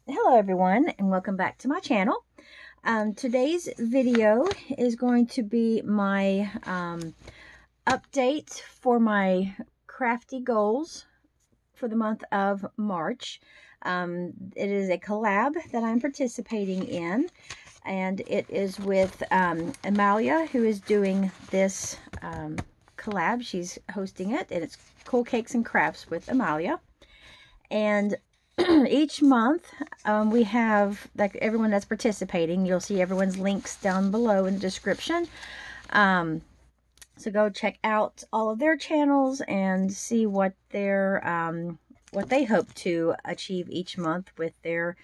Hello everyone and welcome back to my channel. Today's video is going to be my update for my crafty goals for the month of March. It is a collab that I'm participating in, and it is with Amalia, who is doing this collab. She's hosting it, and it's Cool Cakes and Crafts with Amalia. And each month we have, like, everyone that's participating, you'll see everyone's links down below in the description. So go check out all of their channels and see what what they hope to achieve each month with their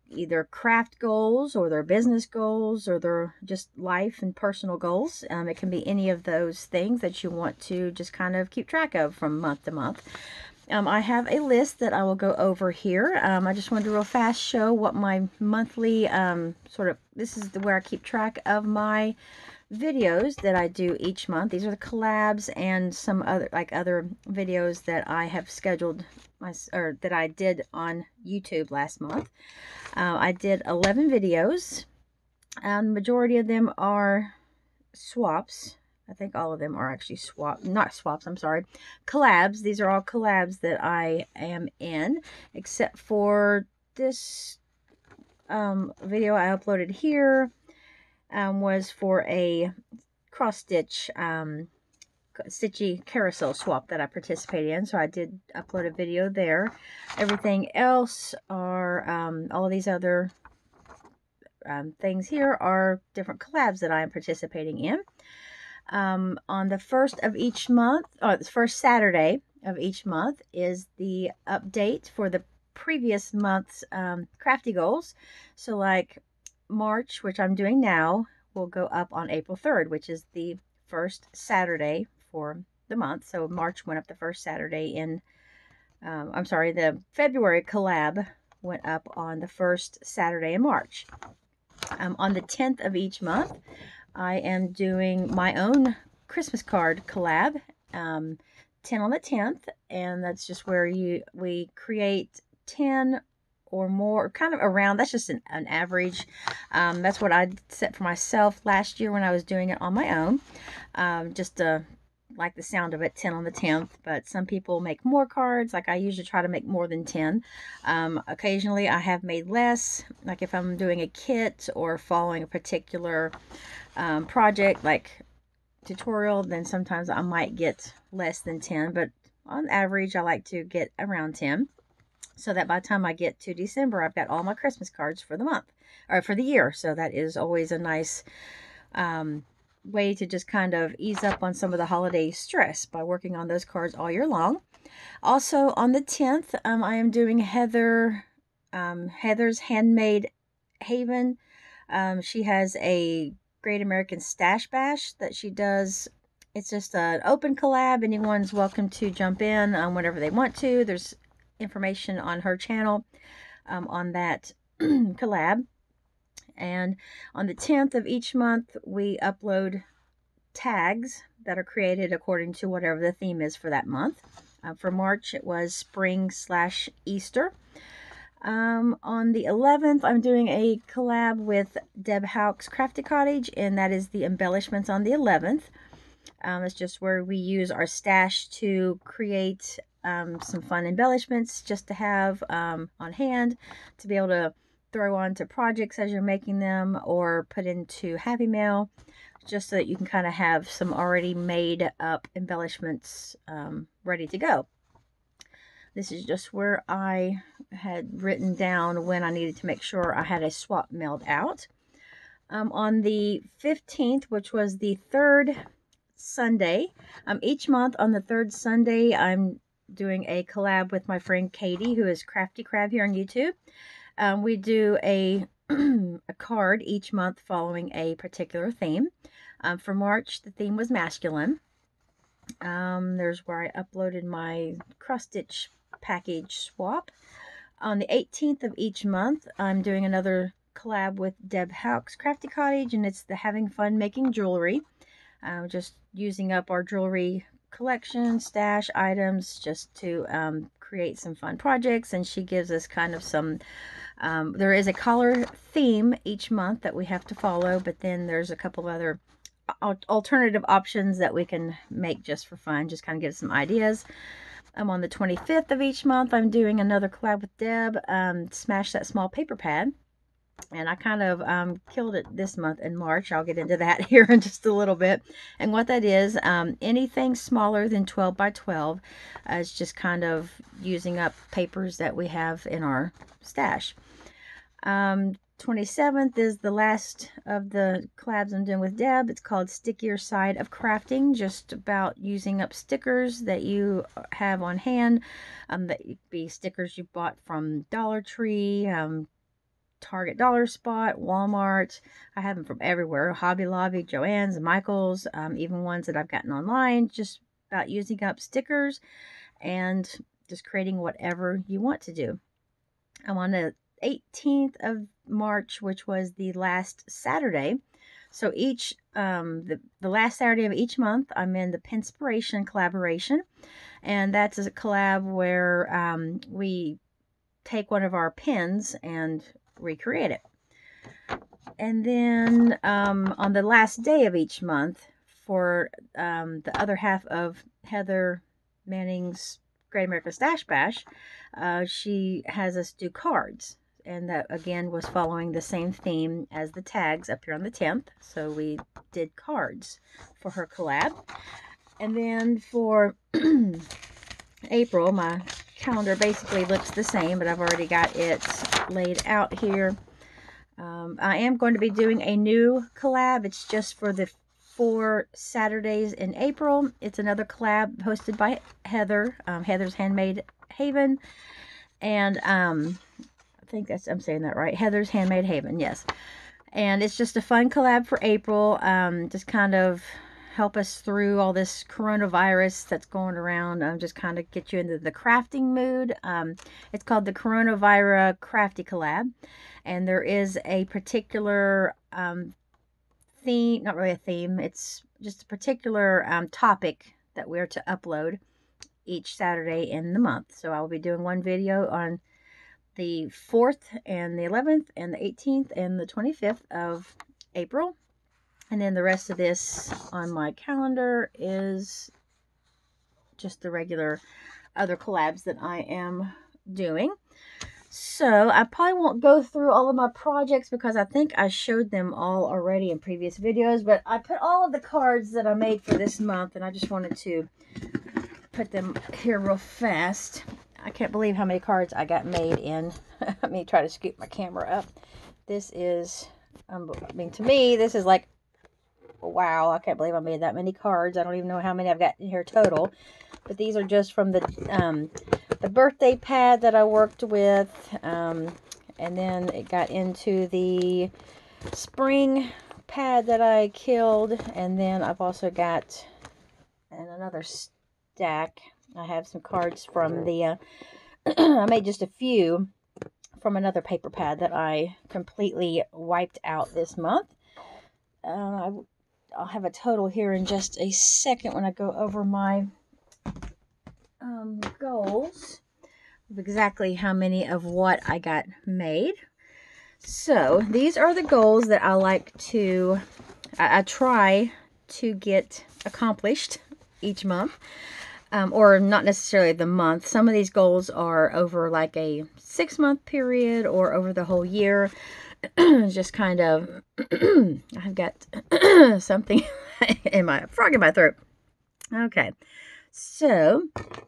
either craft goals or their business goals or their just life and personal goals. It can be any of those things that you want to just kind of keep track of from month to month. I have a list that I will go over here. I just wanted to real fast show what my monthly this is where I keep track of my videos that I do each month. These are the collabs and some other videos that I have scheduled or that I did on YouTube last month. I did 11 videos. The majority of them are swaps. I think all of them are actually not swaps, I'm sorry, collabs. These are all collabs that I am in, except for this video I uploaded here was for a cross-stitch stitchy carousel swap that I participated in, so I did upload a video there. Everything else are all of these other things here are different collabs that I am participating in. On the first of each month, or the first Saturday of each month, is the update for the previous month's crafty goals. So like March, which I'm doing now, will go up on April 3rd, which is the first Saturday for the month. So March went up the first Saturday in, I'm sorry, the February collab went up on the first Saturday in March. On the 10th of each month, I am doing my own Christmas card collab, 10 on the 10th, and that's just where we create 10 or more, kind of around, that's just an average. That's what I set for myself last year when I was doing it on my own, just to like the sound of it, 10 on the 10th. But some people make more cards. Like, I usually try to make more than 10. Occasionally I have made less, like if I'm doing a kit or following a particular project like tutorial, then sometimes I might get less than 10, but on average I like to get around 10, so that by the time I get to December, I've got all my Christmas cards for the month or for the year. So that is always a nice way to just kind of ease up on some of the holiday stress by working on those cards all year long. Also on the 10th, I am doing Heather's Handmade Haven. She has a Great American Stash Bash that she does. It's just an open collab. Anyone's welcome to jump in whenever they want to. There's information on her channel on that collab. And on the 10th of each month, we upload tags that are created according to whatever the theme is for that month. For March, it was spring/Easter. On the 11th, I'm doing a collab with Deb Houck's Crafty Cottage, and that is the embellishments on the 11th. It's just where we use our stash to create some fun embellishments just to have on hand to be able to throw onto projects as you're making them, or put into Happy Mail, just so that you can kind of have some already made up embellishments ready to go. This is just where I had written down when I needed to make sure I had a swap mailed out. On the 15th, which was the third Sunday, each month on the third Sunday, I'm doing a collab with my friend Katie, who is Crafty Crab here on YouTube. We do a card each month following a particular theme. For March, the theme was masculine. There's where I uploaded my cross-stitch package swap. On the 18th of each month, I'm doing another collab with Deb Houck's Crafty Cottage, and it's the Having Fun Making Jewelry. Just using up our jewelry collection, stash items, just to create some fun projects, and she gives us kind of some There is a color theme each month that we have to follow, but then there's a couple other alternative options that we can make just for fun, just kind of give some ideas. On the 25th of each month, I'm doing another collab with Deb, Smash That Small Paper Pad. And I kind of killed it this month in March. I'll get into that here in just a little bit. And what that is, anything smaller than 12 by 12 is just kind of using up papers that we have in our stash. 27th is the last of the collabs I'm doing with Deb. It's called Stickier Side of Crafting, just about using up stickers that you have on hand. That could be stickers you bought from Dollar Tree, Target Dollar Spot, Walmart. I have them from everywhere. Hobby Lobby, Joann's, Michael's, even ones that I've gotten online. Just about using up stickers and just creating whatever you want to do. I'm on the 18th of March, which was the last Saturday. So each the last Saturday of each month, I'm in the Pinspiration collaboration, and that's a collab where we take one of our pins and recreate it. And then on the last day of each month, for the other half of Heather Manning's Great American Stash Bash, she has us do cards. And that, again, was following the same theme as the tags up here on the 10th. So we did cards for her collab. And then for April, my calendar basically looks the same, but I've already got it laid out here. I am going to be doing a new collab. It's just for the 4 Saturdays in April. It's another collab hosted by Heather, Heather's Handmade Haven. And I think I'm saying that right. Heather's Handmade Haven, yes. And it's just a fun collab for April. Just kind of help us through all this coronavirus that's going around. Just kind of get you into the crafting mood. It's called the Coronavirus Crafty Collab. And there is a particular theme, not really a theme, it's just a particular topic that we're to upload each Saturday in the month. So I will be doing one video on the 4th and the 11th and the 18th and the 25th of April. And then the rest of this on my calendar is just the regular other collabs that I am doing. So I probably won't go through all of my projects because I think I showed them all already in previous videos. But I put all of the cards that I made for this month, and I just wanted to put them here real fast. I can't believe how many cards I got made in. Let me try to scoop my camera up. This is, I mean, to me, this is like, wow, I can't believe I made that many cards. I don't even know how many I've got in here total. But these are just from the birthday pad that I worked with. And then it got into the spring pad that I killed. And then I've also got another stack. I have some cards from the, I made just a few from another paper pad that I completely wiped out this month. I'll have a total here in just a second when I go over my goals of exactly how many of what I got made. So these are the goals that I like to, I try to get accomplished each month. Or not necessarily the month. Some of these goals are over like a 6-month period or over the whole year. Just kind of, I've got something in my, frog in my throat. Okay, so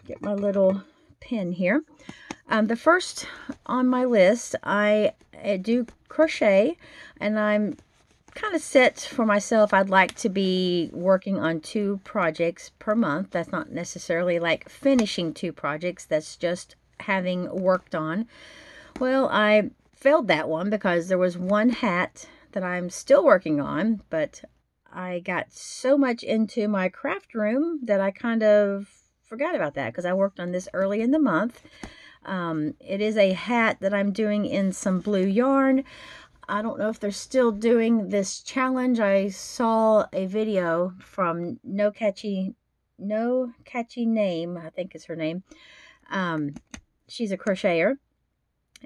get my little pen here. The first on my list, I do crochet, and I'm kind of set for myself. I'd like to be working on 2 projects per month. That's not necessarily like finishing 2 projects. That's just having worked on. Well, I failed that one because there was one hat that I'm still working on, but I got so much into my craft room that I kind of forgot about that because I worked on this early in the month. It is a hat that I'm doing in some blue yarn. I don't know if they're still doing this challenge. I saw a video from No Catchy Name, I think is her name. She's a crocheter,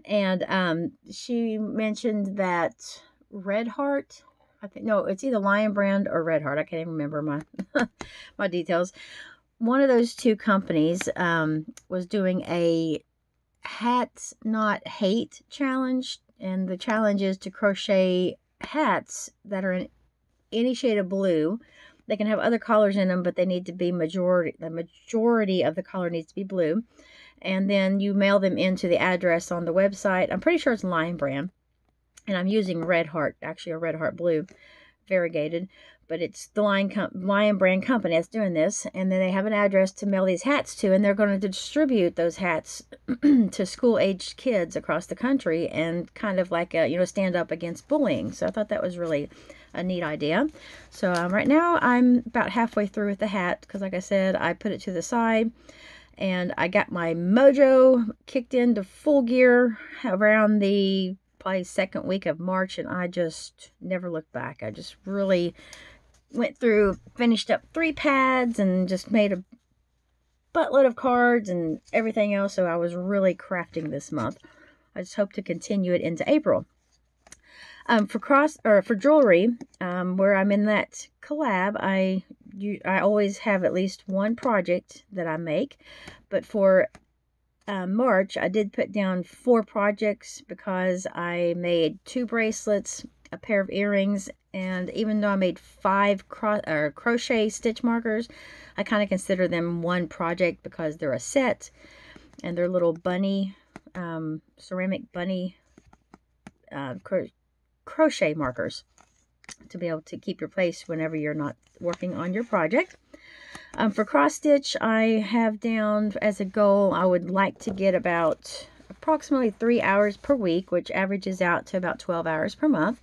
And she mentioned that Red Heart, I think, no, it's either Lion Brand or Red Heart. I can't even remember my my details. One of those two companies was doing a hats not hate challenge, and the challenge is to crochet hats that are in any shade of blue. They can have other colors in them, but they need to be the majority of the color needs to be blue. And then you mail them into the address on the website. I'm pretty sure it's Lion Brand, and I'm using Red Heart, actually a Red Heart blue, variegated, but it's the Lion Brand company that's doing this. And then they have an address to mail these hats to, and they're going to distribute those hats to school-aged kids across the country, and kind of like a, stand up against bullying. So I thought that was really a neat idea. So right now I'm about halfway through with the hat, because like I said, I put it to the side, and I got my mojo kicked into full gear around the probably second week of March, and I just never looked back. I just really went through, finished up 3 pads, and just made a buttload of cards and everything else. So I was really crafting this month. I just hope to continue it into April. For jewelry, where I'm in that collab, I always have at least one project that I make. But for March, I did put down 4 projects, because I made 2 bracelets, a pair of earrings, and even though I made 5 crochet stitch markers, I kind of consider them one project, because they're a set, and they're little bunny, ceramic bunny crochet markers to be able to keep your place whenever you're not working on your project. For cross stitch, I have down as a goal, I would like to get about approximately 3 hours per week, which averages out to about 12 hours per month.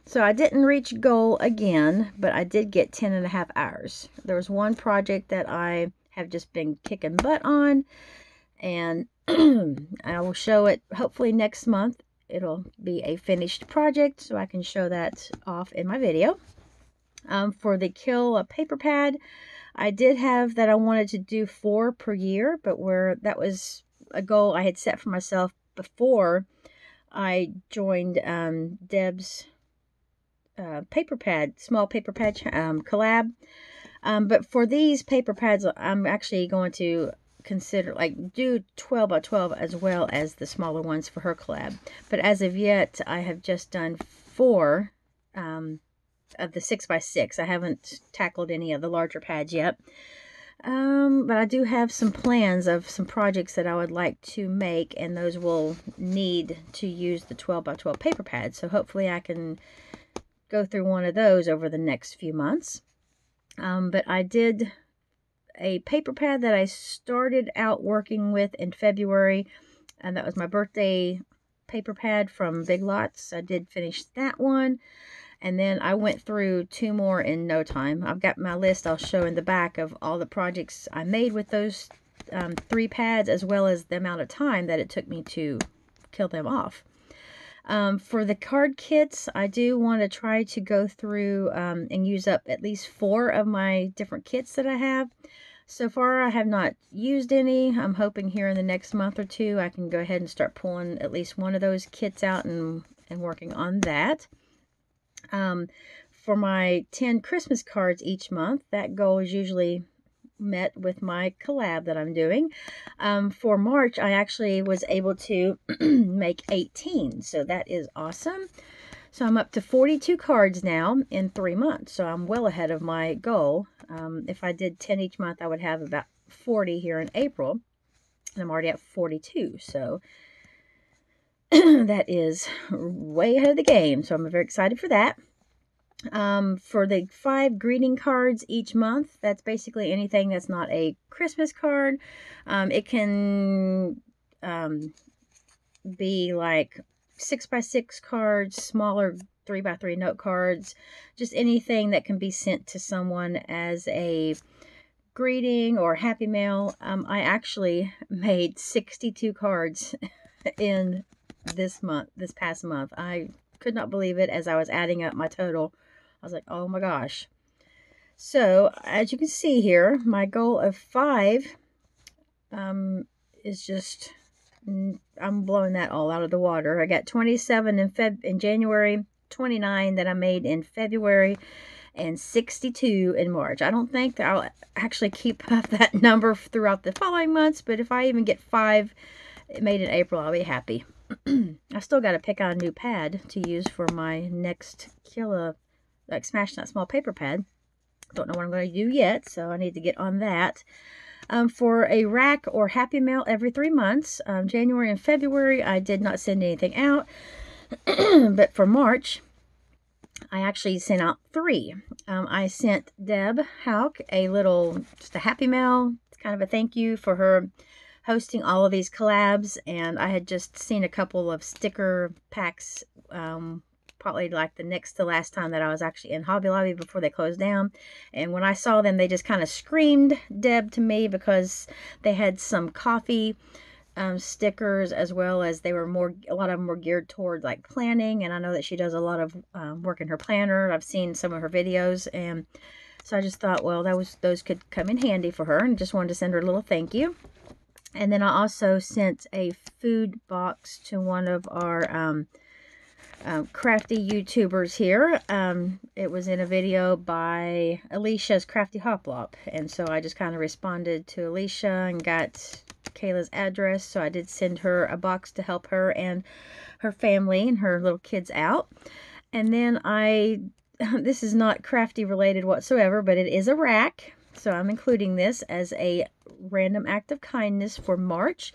So I didn't reach goal again, but I did get 10.5 hours. There was one project that I have just been kicking butt on, and I will show it hopefully next month. It'll be a finished project, so I can show that off in my video. For the Kill paper pad, I did have that I wanted to do 4 per year, but that was a goal I had set for myself before I joined Deb's small paper pad collab. But for these paper pads, I'm actually going to consider do 12 by 12 as well as the smaller ones for her collab. But as of yet, I have just done 4 of the 6 by 6. I haven't tackled any of the larger pads yet. But I do have some plans of some projects that I would like to make, and those will need to use the 12 by 12 paper pads. So hopefully I can go through one of those over the next few months. But I did a paper pad that I started out working with in February, and that was my birthday paper pad from Big Lots. I did finish that one, and then I went through 2 more in no time. I've got my list I'll show in the back of all the projects I made with those 3 pads, as well as the amount of time that it took me to kill them off. For the card kits, I do want to try to go through and use up at least 4 of my different kits that I have. So far, I have not used any. I'm hoping here in the next month or 2, I can go ahead and start pulling at least one of those kits out and working on that. For my 10 Christmas cards each month, that goal is usually met with my collab that I'm doing. For March, I actually was able to make 18, so that is awesome. So I'm up to 42 cards now in 3 months, so I'm well ahead of my goal. If I did 10 each month, I would have about 40 here in April, and I'm already at 42, so that is way ahead of the game, so I'm very excited for that. For the 5 greeting cards each month, that's basically anything that's not a Christmas card. It can be like 6 by 6 cards, smaller 3 by 3 note cards, just anything that can be sent to someone as a greeting or happy mail. I actually made 62 cards in this past month. I could not believe it as I was adding up my total. I was like, oh my gosh. So as you can see here, my goal of 5 is just I'm blowing that all out of the water. I got 27 in January, 29 that I made in February, and 62 in March. I don't think that I'll actually keep up that number throughout the following months, but if I even get 5 made in April, I'll be happy. I still got to pick out a new pad to use for my next Smash That Small paper pad. Don't know what I'm going to do yet, so I need to get on that. For a rack or Happy Mail every 3 months, January and February, I did not send anything out. But for March, I actually sent out 3. I sent Deb Hauk just a Happy Mail, kind of a thank you for her hosting all of these collabs. And I had just seen a couple of sticker packs, probably like the next to last time that I was actually in Hobby Lobby before they closed down. And when I saw them, they just kind of screamed Deb to me, because they had some coffee stickers, as well as a lot of them were geared toward like planning. And I know that she does a lot of work in her planner. I've seen some of her videos, and so I just thought, well, those could come in handy for her, and just wanted to send her a little thank you. And then I also sent a food box to one of our crafty YouTubers here. It was in a video by Alicia's Crafty Hoplop, and so I just kind of responded to Alicia and got Kayla's address, so I did send her a box to help her and her family and her little kids out. And then this is not crafty related whatsoever, but it is a rack, so I'm including this as a random act of kindness for March.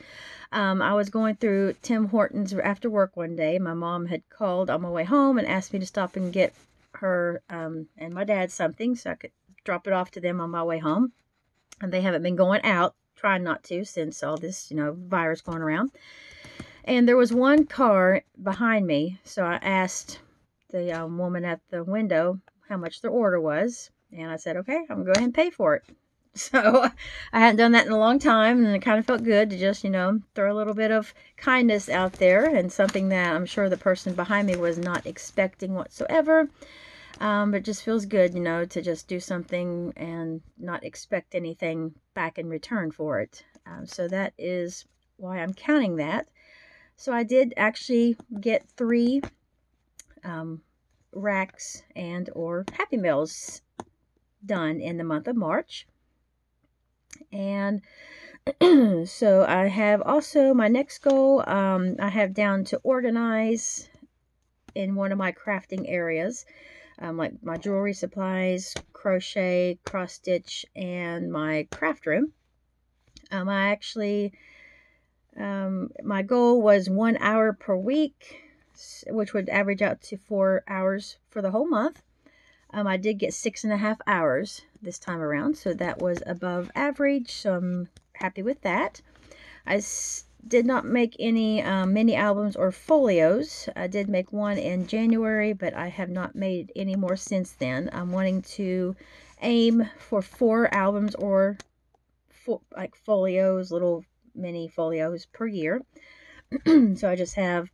I was going through Tim Hortons after work one day. My mom had called on my way home and asked me to stop and get her and my dad something so I could drop it off to them on my way home. And they haven't been going out, trying not to, since all this, virus going around. And there was one car behind me, so I asked the woman at the window how much their order was. And I said, okay, I'm going to go ahead and pay for it. So I hadn't done that in a long time, and it kind of felt good to just, throw a little bit of kindness out there, and something that I'm sure the person behind me was not expecting whatsoever. But it just feels good, to just do something and not expect anything back in return for it. So that is why I'm counting that. So I did actually get 3 racks and or Happy Meals done in the month of March. And so I have also my next goal, I have down to organize in one of my crafting areas, like my jewelry supplies, crochet, cross stitch, and my craft room. My goal was 1 hour per week, which would average out to 4 hours for the whole month. I did get 6.5 hours this time around, so that was above average, so I'm happy with that. I did not make any mini albums or folios. I did make one in January, but I have not made any more since then. I'm wanting to aim for 4 albums or like folios, little mini folios per year. So I just have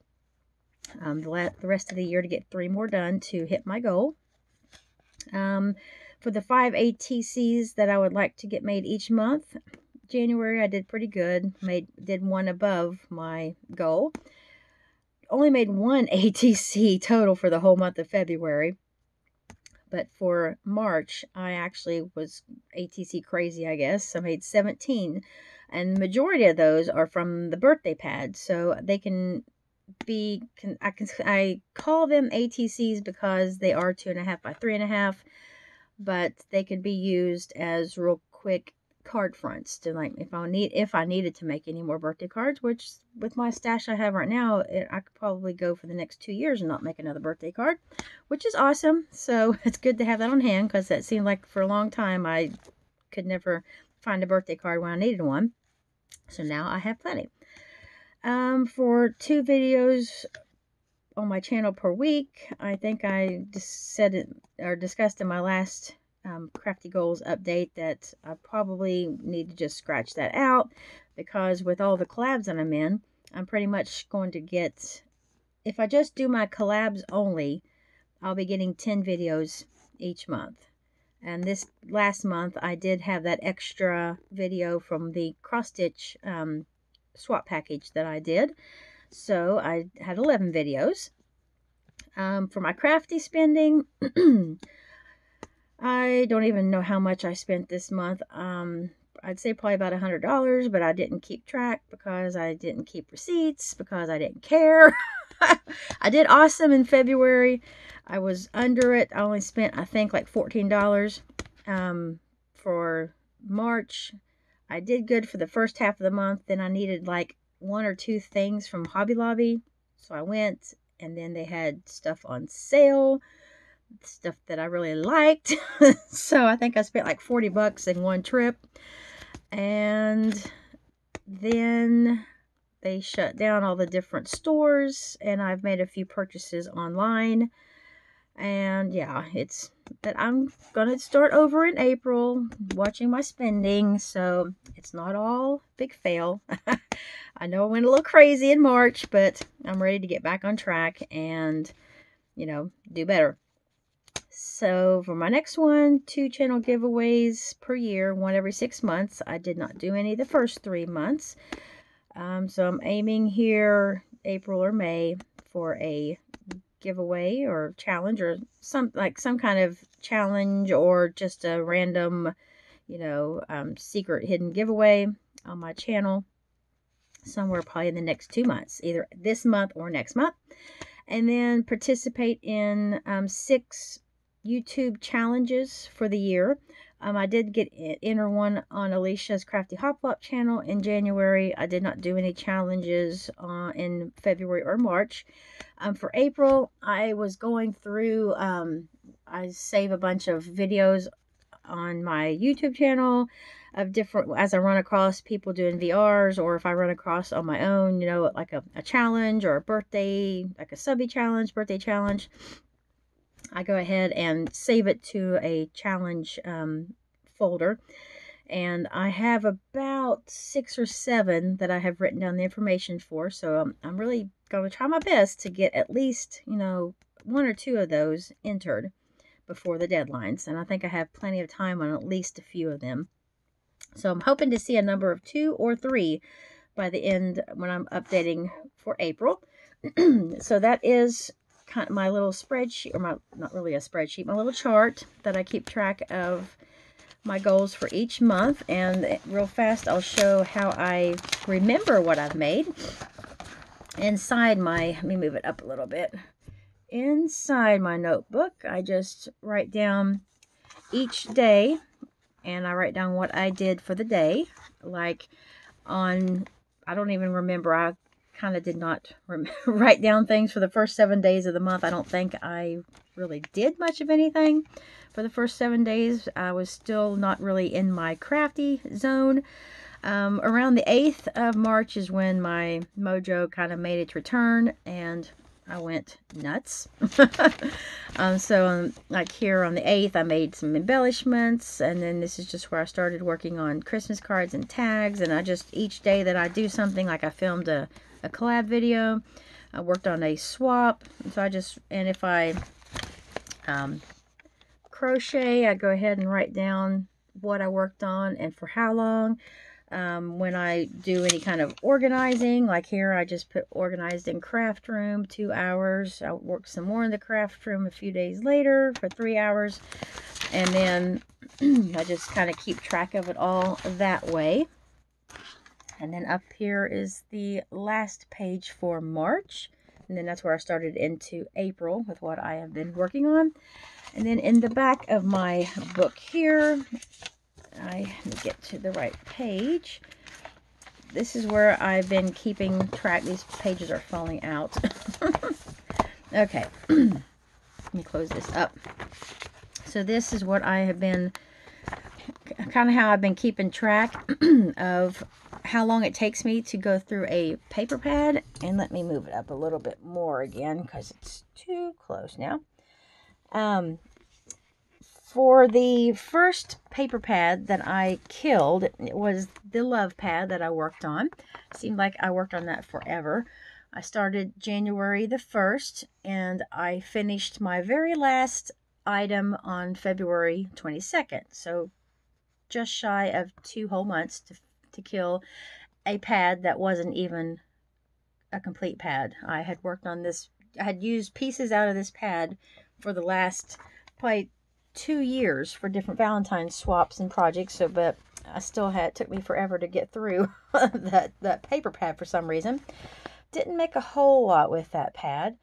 the rest of the year to get 3 more done to hit my goal. For the 5 ATCs that I would like to get made each month, January I did pretty good. Did one above my goal. Only made 1 ATC total for the whole month of February. But for March, I actually was ATC crazy, I guess. I made 17. And the majority of those are from the birthday pad. So they can be, I call them ATCs because they are 2.5 by 3.5. But they could be used as real quick card fronts to, like, if I needed to make any more birthday cards, which with my stash I have right now, I could probably go for the next 2 years and not make another birthday card, which is awesome. So it's good to have that on hand, because that seemed like for a long time I could never find a birthday card when I needed one. So now I have plenty. For 2 videos on my channel per week, I think I just said it or discussed in my last Crafty Goals update that I probably need to just scratch that out, because with all the collabs that I'm in, I'm pretty much going to get, if I just do my collabs only, I'll be getting 10 videos each month. And this last month I did have that extra video from the cross stitch swap package that I did. So I had 11 videos. For my crafty spending, I don't even know how much I spent this month. I'd say probably about $100, but I didn't keep track because I didn't keep receipts because I didn't care. I did awesome in February. I was under it. I only spent, I think, like $14. For March, I did good for the first half of the month. Then I needed like 1 or 2 things from Hobby Lobby. So I went, and then they had stuff on sale, stuff that I really liked. So I think I spent like $40 in one trip. And then they shut down all the different stores, and I've made a few purchases online. And yeah, it's that I'm gonna start over in April, watching my spending, so it's not all big fail. I know I went a little crazy in March, but I'm ready to get back on track and, you know, do better. So for my next one, 2 channel giveaways per year, 1 every 6 months. I did not do any the first 3 months. So I'm aiming here April or May for a giveaway or challenge, or some kind of challenge, or just a random, you know, secret hidden giveaway on my channel somewhere probably in the next 2 months, either this month or next month. And then participate in 6 YouTube challenges for the year. I did enter one on Alicia's Crafty Hop Flop channel in January. I did not do any challenges in February or March. For April, I was going through, I save a bunch of videos on my YouTube channel of different, as I run across people doing VRs, or if I run across on my own, you know, like a challenge or a birthday, like a subby challenge, birthday challenge. I go ahead and save it to a challenge folder, and I have about 6 or 7 that I have written down the information for. So I'm really going to try my best to get at least, you know, 1 or 2 of those entered before the deadlines, and I think I have plenty of time on at least a few of them. So I'm hoping to see a number of 2 or 3 by the end when I'm updating for April. So that is kind of my little spreadsheet, or not really a spreadsheet, my little chart that I keep track of my goals for each month. And real fast, I'll show how I remember what I've made. Inside my, let me move it up a little bit. Inside my notebook, I just write down each day, and I write down what I did for the day. Like on, I don't even remember, I kind of did not write down things for the first 7 days of the month. I don't think I really did much of anything for the first 7 days. I was still not really in my crafty zone. Around the 8th of March is when my mojo kind of made its return, and I went nuts. Like here on the 8th, I made some embellishments, and then this is just where I started working on Christmas cards and tags. And I just, each day that I do something, like I filmed a collab video, I worked on a swap. So I just, and if I crochet, I go ahead and write down what I worked on and for how long. When I do any kind of organizing, like here, I just put organized in craft room 2 hours. I worked some more in the craft room a few days later for 3 hours. And then I just kind of keep track of it all that way. And then up here is the last page for March. And then that's where I started into April with what I have been working on. And then in the back of my book here, I get to the right page. This is where I've been keeping track. These pages are falling out. Okay, let me close this up. So this is what I have been, kind of how I've been keeping track of how long it takes me to go through a paper pad. And let me move it up a little bit more again because it's too close now. For the first paper pad that I killed, it was the love pad that I worked on. It seemed like I worked on that forever. I started January the 1st, and I finished my very last item on February 22nd. So just shy of 2 whole months to kill a pad that wasn't even a complete pad. I had worked on this, I had used pieces out of this pad for the last probably 2 years for different Valentine's swaps and projects. So, but I still had, it took me forever to get through that paper pad for some reason. Didn't make a whole lot with that pad.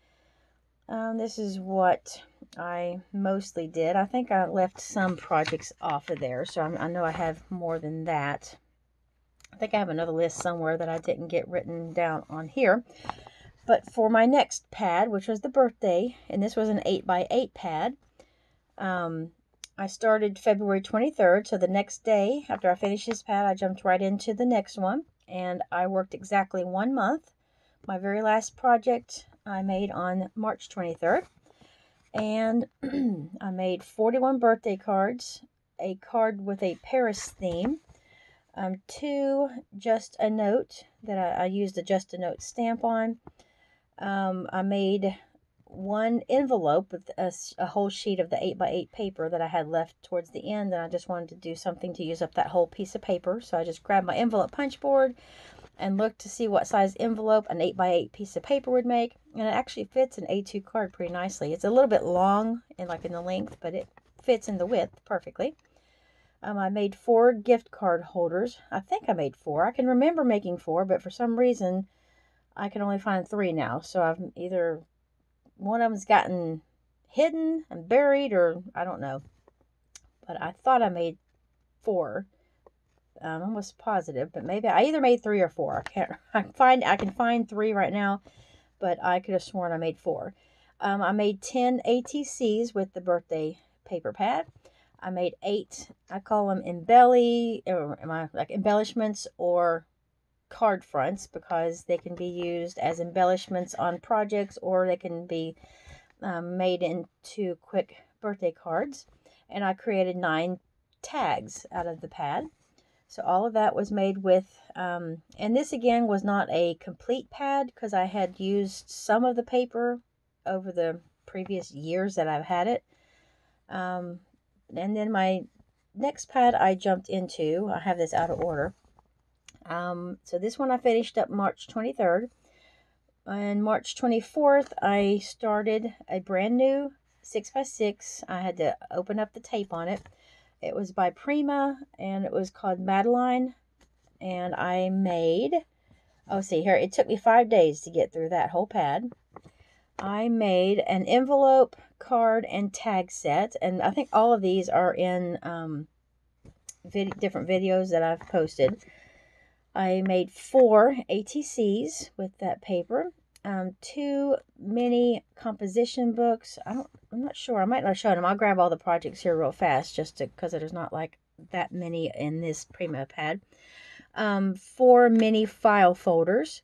This is what I mostly did. I think I left some projects off of there, so I know I have more than that. I think I have another list somewhere that I didn't get written down on here. But for my next pad, which was the birthday, and this was an 8x8 pad, I started February 23rd, so the next day after I finished this pad, I jumped right into the next one, and I worked exactly 1 month. My very last project I made on March 23rd, and I made 41 birthday cards, a card with a Paris theme, 2 Just a Note that I used a Just a Note stamp on. I made 1 envelope with a whole sheet of the 8x8 paper that I had left towards the end, and I just wanted to do something to use up that whole piece of paper. So I just grabbed my envelope punch board and looked to see what size envelope an 8x8 piece of paper would make, and it actually fits an A2 card pretty nicely. It's a little bit long in the length, but it fits in the width perfectly. I made 4 gift card holders. I think I made 4. I can remember making 4, but for some reason I can only find 3 now. So I've either one of them's gotten hidden and buried, or I don't know. But I thought I made 4. I'm almost positive, but maybe I either made 3 or 4. I can find 3 right now, but I could have sworn I made 4. I made 10 ATCs with the birthday paper pad. I made 8, I call them embellishments or card fronts, because they can be used as embellishments on projects, or they can be made into quick birthday cards. And I created 9 tags out of the pad. So all of that was made with, and this again was not a complete pad, because I had used some of the paper over the previous years that I've had it. And then my next pad I jumped into, I have this out of order. So this one I finished up March 23rd. On March 24th, I started a brand new 6x6. I had to open up the tape on it. It was by Prima, and it was called Madeline. And I made, oh, see here, it took me 5 days to get through that whole pad. I made an envelope, card, and tag set, and I think all of these are in different videos that I've posted. I made 4 ATCs with that paper, 2 mini composition books. I'm not sure. I might not show them. I'll grab all the projects here real fast, just because there's not like that many in this Prima pad. 4 mini file folders.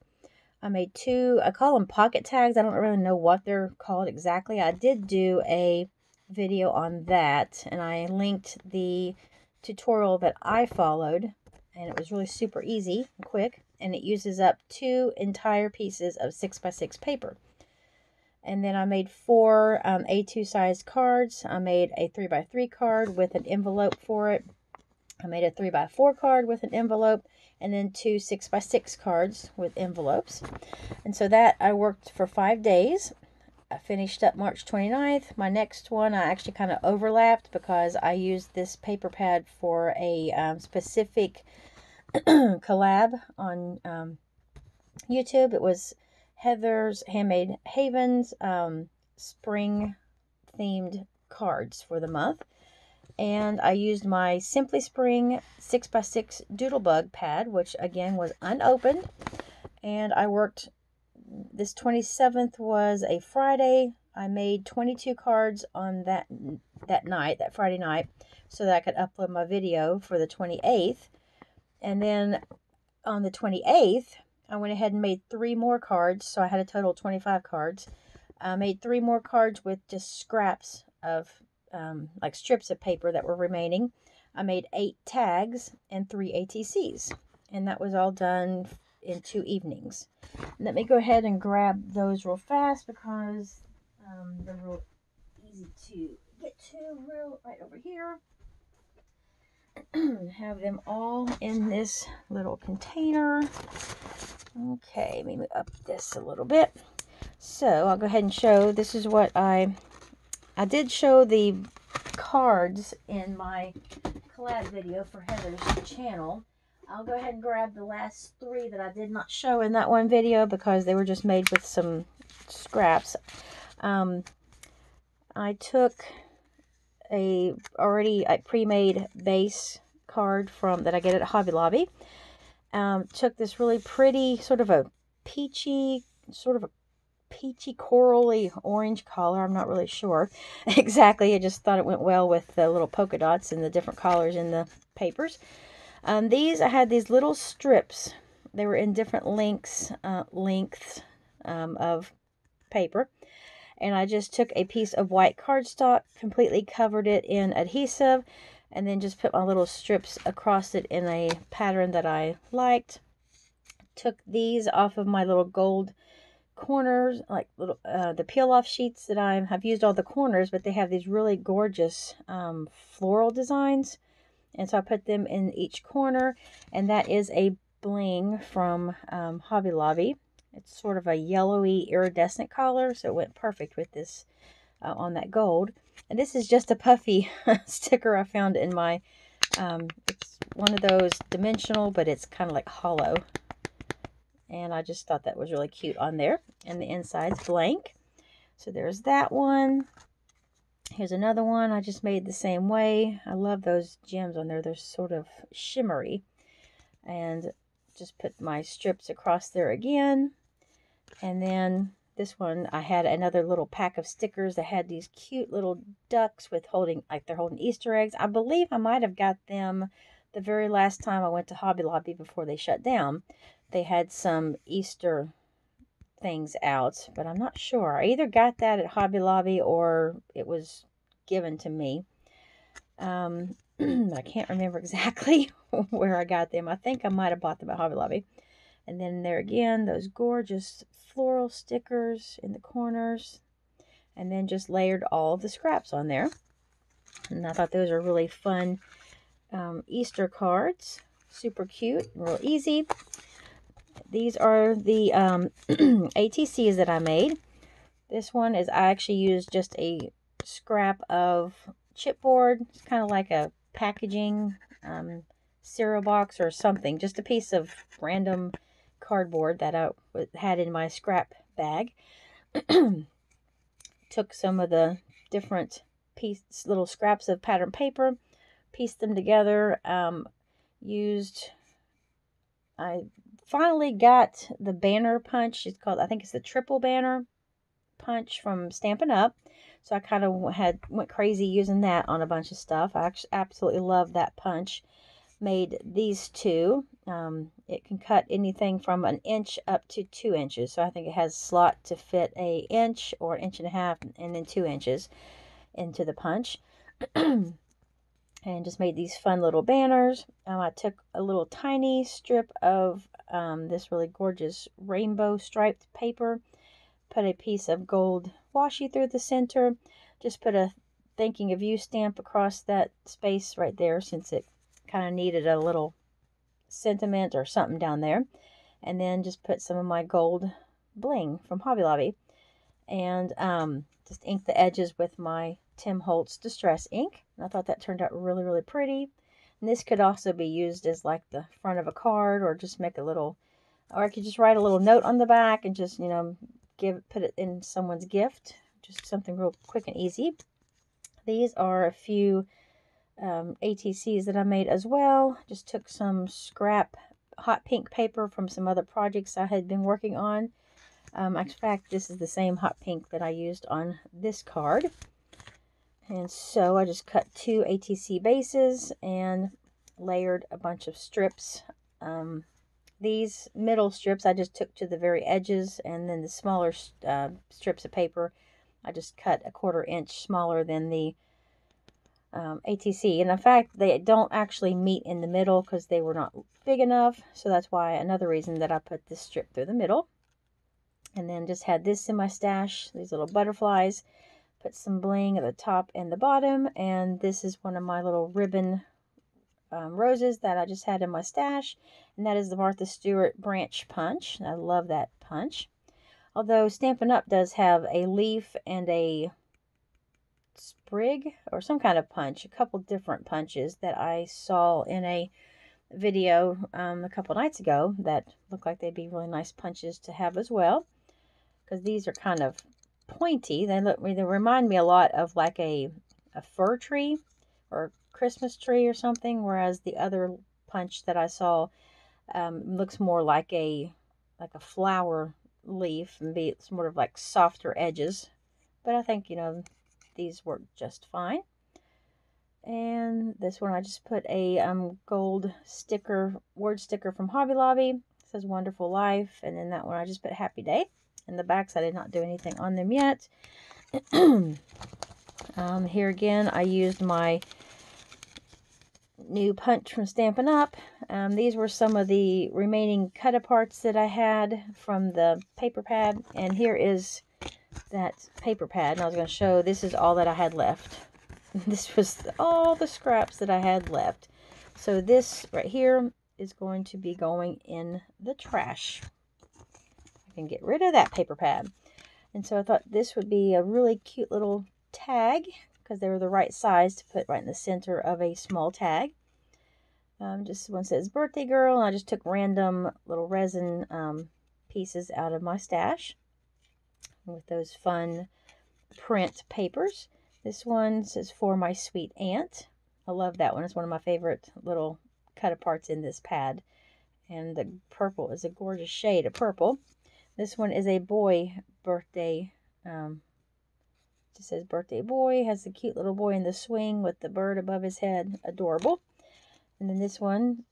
I made 2, I call them pocket tags. I don't really know what they're called exactly. I did do a video on that, and I linked the tutorial that I followed, and it was really super easy and quick, and it uses up 2 entire pieces of 6x6 paper. And then I made 4 A2 size cards. I made a 3x3 card with an envelope for it. I made a 3x4 card with an envelope, and then 2 6x6 cards with envelopes. And so that I worked for 5 days. I finished up March 29th. My next one I actually kind of overlapped, because I used this paper pad for a specific collab on YouTube. It was Heather's Handmade Havens spring themed cards for the month. And I used my Simply Spring 6x6 Doodlebug pad, which again was unopened. And I worked, this 27th was a Friday. I made 22 cards on that night, that Friday night, so that I could upload my video for the 28th. And then on the 28th, I went ahead and made 3 more cards, so I had a total of 25 cards. I made 3 more cards with just scraps of like strips of paper that were remaining. I made 8 tags and 3 ATCs, and that was all done in 2 evenings. Let me go ahead and grab those real fast, because they're real easy to get to, right over here. have them all in this little container. Okay, let me move up this a little bit. So I'll go ahead and show. This is what I did show the cards in my collab video for Heather's channel. I'll go ahead and grab the last 3 that I did not show in that one video because they were just made with some scraps. I took a pre-made base card from that I get at Hobby Lobby. Took this really pretty sort of a peachy corally orange color. I'm not really sure exactly. I just thought it went well with the little polka dots and the different colors in the papers. I had these little strips. They were in different lengths of paper. And I just took a piece of white cardstock, completely covered it in adhesive, and then just put my little strips across it in a pattern that I liked. Took these off of my little gold corners, like little the peel-off sheets that I have used all the corners, but they have these really gorgeous floral designs. And so I put them in each corner, and that is a bling from Hobby Lobby. It's sort of a yellowy iridescent color, so it went perfect with this on that gold. And this is just a puffy sticker I found in my, it's one of those dimensional, but it's kind of like hollow. And I just thought that was really cute on there. And the inside's blank. So there's that one. Here's another one I just made the same way. I love those gems on there. They're sort of shimmery. And just put my strips across there again. And then this one, I had another little pack of stickers that had these cute little ducks with they're holding Easter eggs. I believe I might have got them the very last time I went to Hobby Lobby before they shut down. They had some Easter things out, but I'm not sure. I either got that at Hobby Lobby or it was given to me. I can't remember exactly where I got them. I think I might have bought them at Hobby Lobby. And then there again, those gorgeous floral stickers in the corners. And then just layered all of the scraps on there. And I thought those are really fun Easter cards. Super cute, real easy. These are the ATCs that I made. This one is, I actually used just a scrap of chipboard. It's kind of like a packaging cereal box or something. Just a piece of random cardboard that I had in my scrap bag. Took some of the different little scraps of pattern paper, pieced them together. I finally got the banner punch. It's called, I think it's the triple banner punch from Stampin' Up. So I kind of went crazy using that on a bunch of stuff. I actually absolutely love that punch. Made these 2. It can cut anything from 1 inch up to 2 inches. So I think it has a slot to fit 1 inch or 1.5 inches and then 2 inches into the punch. And just made these fun little banners. I took a little tiny strip of this really gorgeous rainbow striped paper. Put a piece of gold washi through the center. Just put a thinking of you stamp across that space right there, since it kind of needed a little sentiment or something down there. And then just put some of my gold bling from Hobby Lobby. And just inked the edges with my Tim Holtz Distress ink. And I thought that turned out really, really pretty. And this could also be used as like the front of a card, or just make a little, or I could just write a little note on the back and just, put it in someone's gift. Just something real quick and easy. These are a few ATCs that I made as well. Just took some scrap hot pink paper from some other projects I had been working on. In fact, this is the same hot pink that I used on this card. And so I just cut 2 ATC bases and layered a bunch of strips. These middle strips I just took to the very edges, and then the smaller strips of paper I just cut 1/4 inch smaller than the ATC. And in fact, they don't actually meet in the middle because they were not big enough. So that's why, another reason that I put this strip through the middle. And then just had this in my stash, these little butterflies. Put some bling at the top and the bottom. And this is one of my little ribbon roses that I just had in my stash, and that is the Martha Stewart branch punch. I love that punch. Although Stampin' Up! Does have a leaf and a sprig or some kind of punch, a couple different punches that I saw in a video a couple nights ago that look like they'd be really nice punches to have as well, because these are kind of pointy. They remind me a lot of like a fir tree or Christmas tree or something, whereas the other punch that I saw looks more like a flower leaf and be sort of like softer edges. But I think, you know, these work just fine. And this one I just put a gold sticker, word sticker from Hobby Lobby. It says Wonderful Life. And then that one I just put Happy Day. In the backs I did not do anything on them yet. Here again I used my new punch from Stampin' Up. These were some of the remaining cut-aparts that I had from the paper pad. And here is that paper pad. And I was going to show, this is all that I had left. This was all the scraps that I had left. So this right here is going to be going in the trash. I can get rid of that paper pad. And so I thought this would be a really cute little tag, because they were the right size to put right in the center of a small tag. Just one says Birthday Girl, and I just took random little resin pieces out of my stash with those fun print papers. This one says For My Sweet Aunt. I love that one. It's one of my favorite little cut-aparts in this pad. And the purple is a gorgeous shade of purple. This one is a boy birthday. Just says Birthday Boy. Has the cute little boy in the swing with the bird above his head. Adorable. And then this one,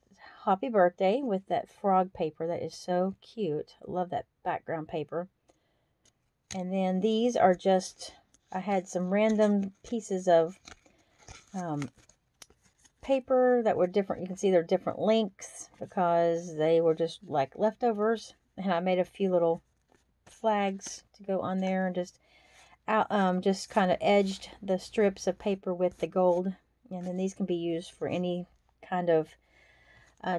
Happy Birthday, with that frog paper. That is so cute. I love that background paper. And then these are just, I had some random pieces of paper that were different. You can see they're different lengths because they were just like leftovers. And I made a few little flags to go on there, and just kind of edged the strips of paper with the gold. And then these can be used for any kind of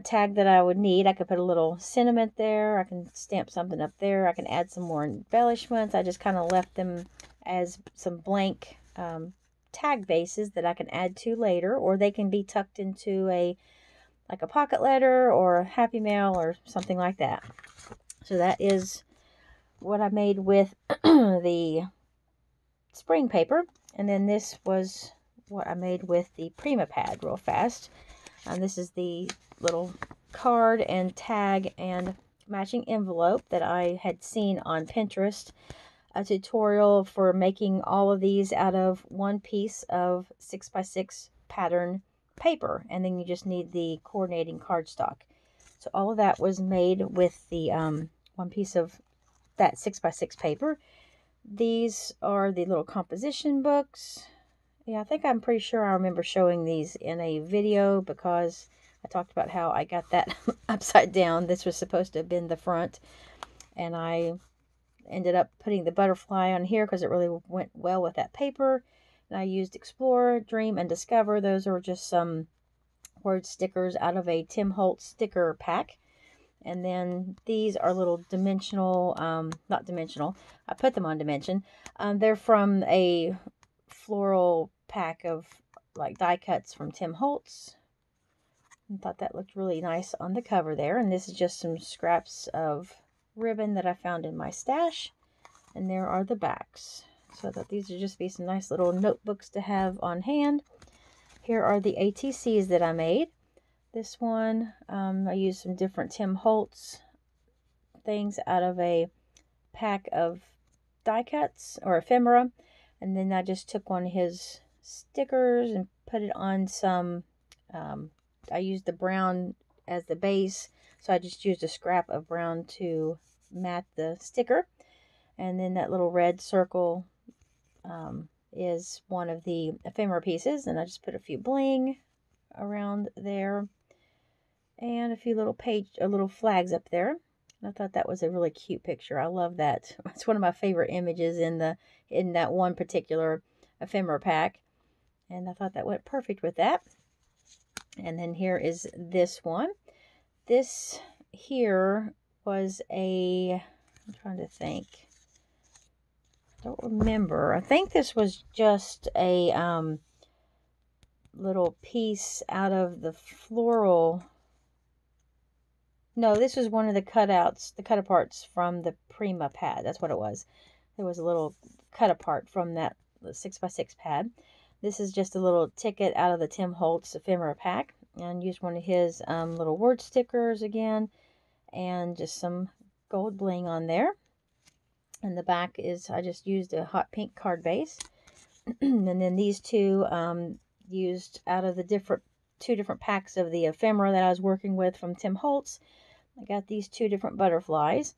tag that I would need. I could put a little sentiment there. I can stamp something up there. I can add some more embellishments. I just kind of left them as some blank tag bases that I can add to later, or they can be tucked into like a pocket letter or a Happy Mail or something like that. So that is what I made with the spring paper. And then this was what I made with the Prima pad real fast. And this is the little card and tag and matching envelope that I had seen on Pinterest. A tutorial for making all of these out of one piece of 6x6 pattern paper. And then you just need the coordinating cardstock. So all of that was made with the one piece of that 6x6 paper. These are the little composition books. Yeah, I'm pretty sure I remember showing these in a video, because I talked about how I got that upside down. This was supposed to have been the front, and I ended up putting the butterfly on here because it really went well with that paper. And I used Explore, Dream, and Discover. Those are just some word stickers out of a Tim Holtz sticker pack. And then these are little dimensional, not dimensional, I put them on dimension. They're from a floral pack of like die cuts from Tim Holtz. I thought that looked really nice on the cover there. And this is just some scraps of ribbon that I found in my stash. And there are the backs. So that these would just be some nice little notebooks to have on hand. Here are the ATCs that I made. This one, I used some different Tim Holtz things out of a pack of die cuts or ephemera. And then I just took one of his stickers and put it on some, I used the brown as the base. So I just used a scrap of brown to mat the sticker. And then that little red circle is one of the ephemera pieces. And I just put a few bling around there. And a few little flags up there. And I thought that was a really cute picture. I love that. It's one of my favorite images in that one particular ephemera pack. And I thought that went perfect with that. And then here is this one. This here was a, I'm trying to think. I don't remember. I think this was just a little piece out of the floral. No, this was one of the cutouts, the cut-aparts from the Prima pad. That's what it was. There was a little cut-apart from that 6x6 pad. This is just a little ticket out of the Tim Holtz ephemera pack. And used one of his little word stickers again. And just some gold bling on there. And the back is, I just used a hot pink card base. And then these two used out of the two different packs of the ephemera that I was working with from Tim Holtz. I got these two different butterflies.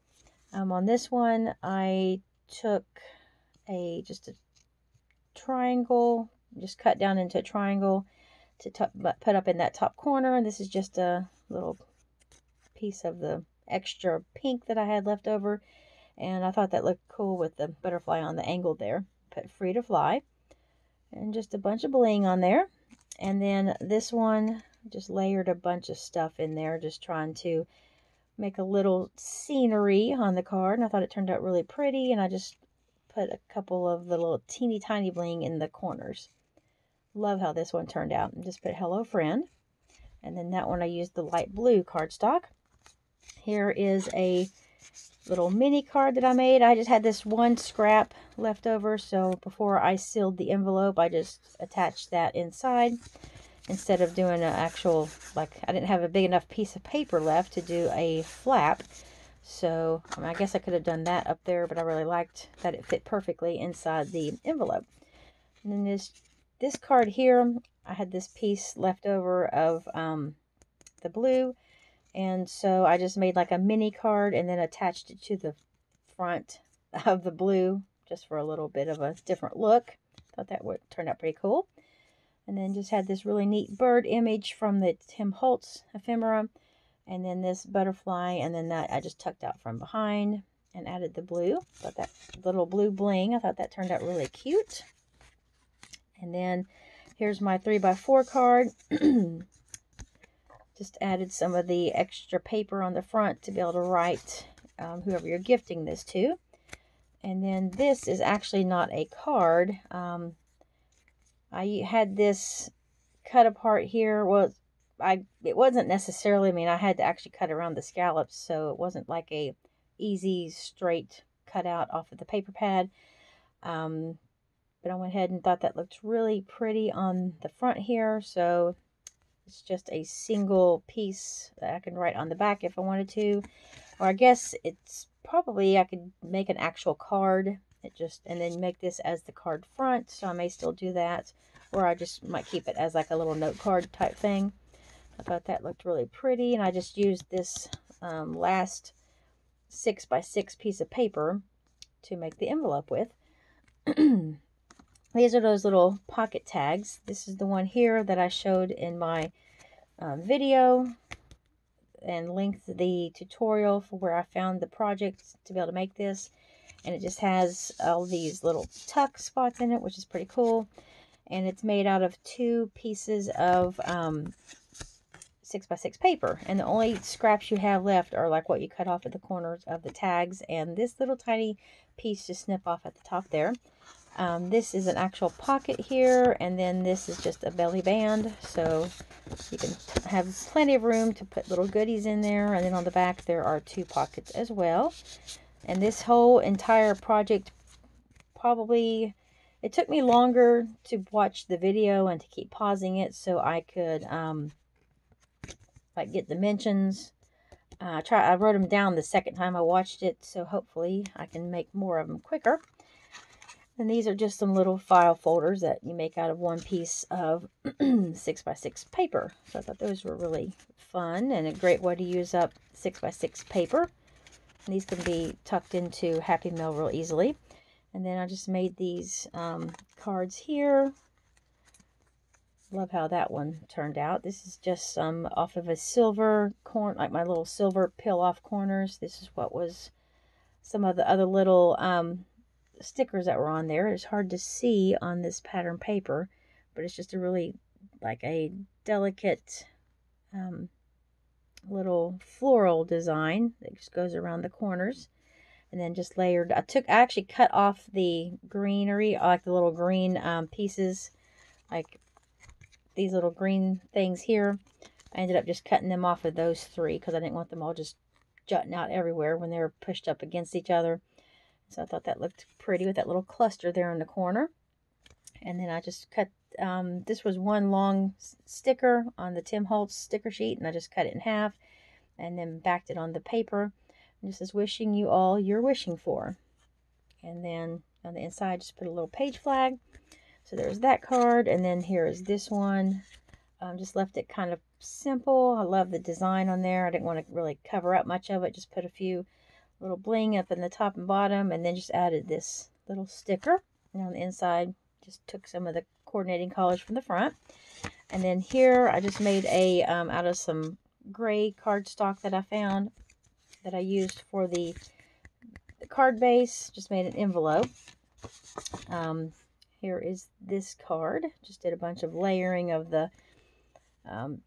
On this one, I took just a triangle, just cut down into a triangle to put up in that top corner. And this is just a little piece of the extra pink that I had left over. And I thought that looked cool with the butterfly on the angle there. Put free to fly. And just a bunch of bling on there. And then this one, just layered a bunch of stuff in there, just trying to make a little scenery on the card. And I thought it turned out really pretty. And I just put a couple of the little teeny tiny bling in the corners. Love how this one turned out. And just put hello friend. And then that one I used the light blue cardstock. Here is a little mini card that I made. I just had this one scrap left over, so before I sealed the envelope, I just attached that inside instead of doing an actual, like, I didn't have a big enough piece of paper left to do a flap. So I guess I could have done that up there, but I really liked that it fit perfectly inside the envelope. And then this card here, I had this piece left over of the blue. And so I just made like a mini card and then attached it to the front of the blue just for a little bit of a different look. Thought that would turn out pretty cool. And then just had this really neat bird image from the Tim Holtz ephemera. And then this butterfly, and then that I just tucked out from behind and added the blue. Thought that little blue bling, I thought that turned out really cute. And then here's my 3x4 card. Just added some of the extra paper on the front to be able to write whoever you're gifting this to. And then this is actually not a card. I had this cut apart here. Well, it wasn't necessarily, I mean, I had to actually cut around the scallops, so it wasn't like a easy straight cut out off of the paper pad. But I went ahead and thought that looked really pretty on the front here, so it's just a single piece that I can write on the back if I wanted to. Or I guess it's probably, I could make an actual card. And then make this as the card front. So I may still do that. Or I just might keep it as like a little note card type thing. I thought that looked really pretty. And I just used this last 6x6 piece of paper to make the envelope with. These are those little pocket tags. This is the one here that I showed in my video and linked the tutorial for where I found the project to be able to make this. And it just has all these little tuck spots in it, which is pretty cool. And it's made out of 2 pieces of 6x6 paper. And the only scraps you have left are like what you cut off at the corners of the tags. And this little tiny piece to snip off at the top there. This is an actual pocket here, and then this is just a belly band, so you can have plenty of room to put little goodies in there. And then on the back there are 2 pockets as well. And this whole entire project, probably, it took me longer to watch the video and to keep pausing it so I could like get dimensions. I wrote them down the second time I watched it, so hopefully I can make more of them quicker. And these are just some little file folders that you make out of one piece of 6x6 paper. So I thought those were really fun and a great way to use up 6x6 paper. And these can be tucked into Happy Mail real easily. And then I just made these cards here. Love how that one turned out. This is just some off of a silver corner, like my little silver peel off corners. This is what was some of the other little stickers that were on there. It's hard to see on this pattern paper, but it's just a really like a delicate little floral design that just goes around the corners. And then just layered. I actually cut off the greenery, like the little green pieces, like these little green things here. I ended up just cutting them off of those 3 because I didn't want them all just jutting out everywhere when they were pushed up against each other. So I thought that looked pretty with that little cluster there in the corner. And then I just cut, this was one long sticker on the Tim Holtz sticker sheet, and I just cut it in half and then backed it on the paper. This is wishing you all you're wishing for. And then on the inside, just put a little page flag. So there's that card. And then here is this one. Just left it kind of simple. I love the design on there. I didn't want to really cover up much of it. Just put a few little bling up in the top and bottom. And then just added this little sticker. And on the inside, just took some of the coordinating colors from the front. And then here, I just made a, out of some gray cardstock that I found, that I used for the card base. Just made an envelope. Here is this card. Just did a bunch of layering of the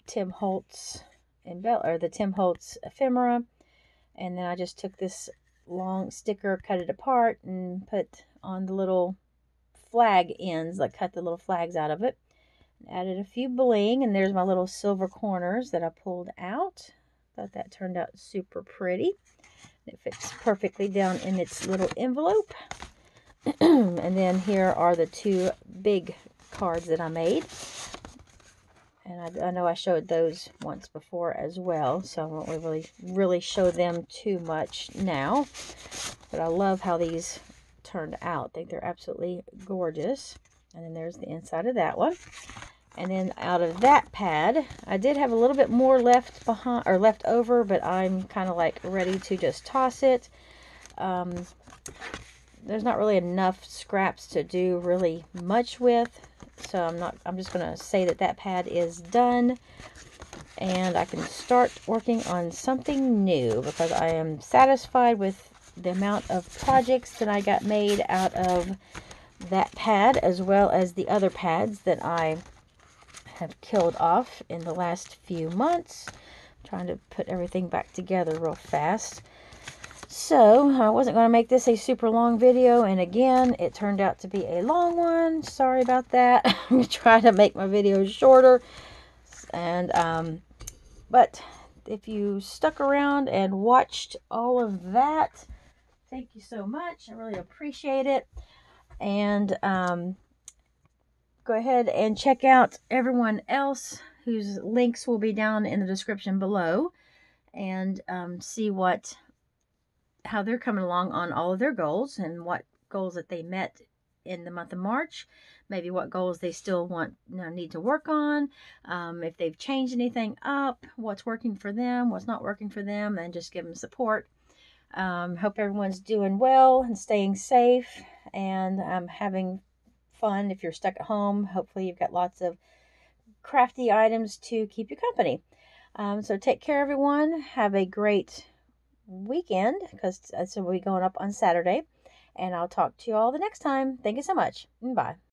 Tim Holtz the Tim Holtz ephemera, and then I just took this long sticker, cut it apart, and put on the little flag ends, like cut the little flags out of it. Added a few bling, and there's my little silver corners that I pulled out. Thought that turned out super pretty. It fits perfectly down in its little envelope. And then here are the 2 big cards that I made. And I know I showed those once before as well, so I won't really show them too much now. But I love how these turned out. I think they're absolutely gorgeous. And then there's the inside of that one. And then out of that pad, I did have a little bit more left behind, or left over, but I'm kind of like ready to just toss it. There's not really enough scraps to do really much with, so I'm just going to say that pad is done, and I can start working on something new, because I am satisfied with the amount of projects that I got made out of that pad, as well as the other pads that I have killed off in the last few months. I'm trying to put everything back together real fast. So I wasn't going to make this a super long video, and again, it turned out to be a long one. Sorry about that. I'm trying to make my videos shorter, and but if you stuck around and watched all of that, thank you so much. I really appreciate it. And go ahead and check out everyone else whose links will be down in the description below, and see how they're coming along on all of their goals, and what goals that they met in the month of March, maybe what goals they still need to work on, if they've changed anything up, what's working for them, what's not working for them, and just give them support. Hope everyone's doing well and staying safe, and having fun. If you're stuck at home, hopefully you've got lots of crafty items to keep you company. So take care, everyone. Have a great weekend, because we'll be going up on Saturday, and I'll talk to you all the next time. Thank you so much. Bye.